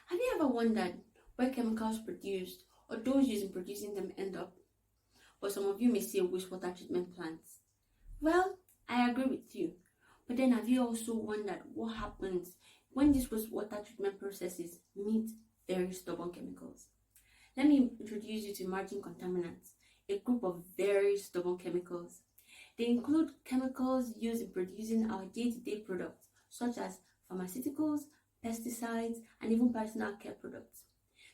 Have you ever wondered where chemicals produced or those used in producing them end up? But some of you may say wastewater treatment plants. Well, I agree with you. But then have you also wondered what happens when these wastewater treatment processes meet very stubborn chemicals? Let me introduce you to emerging contaminants, a group of very stubborn chemicals. They include chemicals used in producing our day-to-day products, such as pharmaceuticals, pesticides, and even personal care products.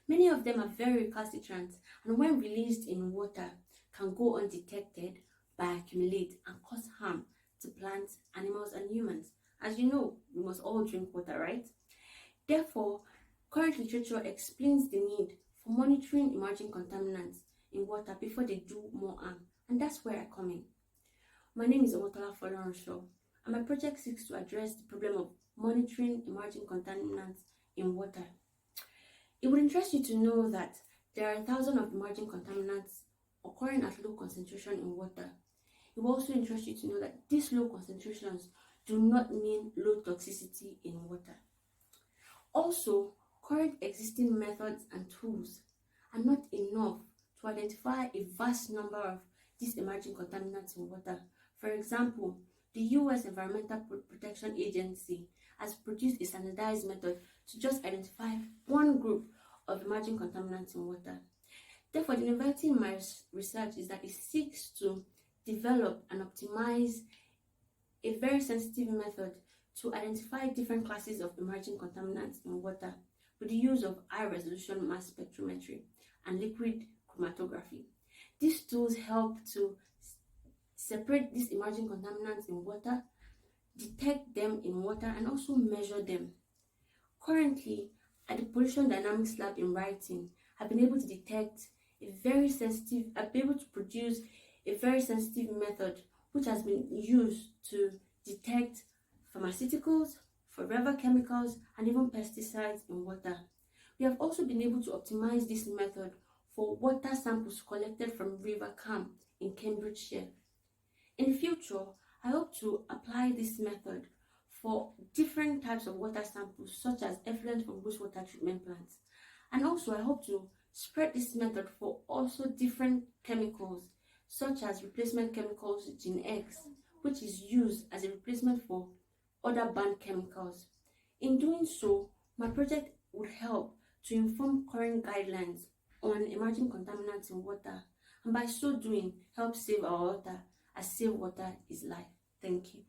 Many of them are very recalcitrant and when released in water can go undetected, bioaccumulate, and cause harm to plants, animals, and humans. As you know, we must all drink water, right? Therefore, current literature explains the need for monitoring emerging contaminants in water before they do more harm, and that's where I come in. My name is Omotola Folorunsho, and my project seeks to address the problem of monitoring emerging contaminants in water. It would interest you to know that there are thousands of emerging contaminants occurring at low concentration in water. It will also interest you to know that these low concentrations do not mean low toxicity in water. Also, current existing methods and tools are not enough to identify a vast number of these emerging contaminants in water. For example, the U.S. Environmental Protection Agency has produced a standardized method to just identify one group of emerging contaminants in water. Therefore, the novelty in my research is that it seeks to develop and optimize a very sensitive method to identify different classes of emerging contaminants in water with the use of high-resolution mass spectrometry and liquid chromatography. These tools help to separate these emerging contaminants in water, detect them in water, and also measure them. Currently, at the Pollution Dynamics Lab in Writing, I've been able to produce a very sensitive method which has been used to detect pharmaceuticals, forever chemicals, and even pesticides in water. We have also been able to optimize this method for water samples collected from River Cam in Cambridgeshire. In the future, I hope to apply this method for different types of water samples, such as effluent from wastewater treatment plants. And also, I hope to spread this method for also different chemicals, such as replacement chemicals Gene X, which is used as a replacement for other banned chemicals. In doing so, my project would help to inform current guidelines on emerging contaminants in water, and by so doing, help save our water, as save water is life. Thank you.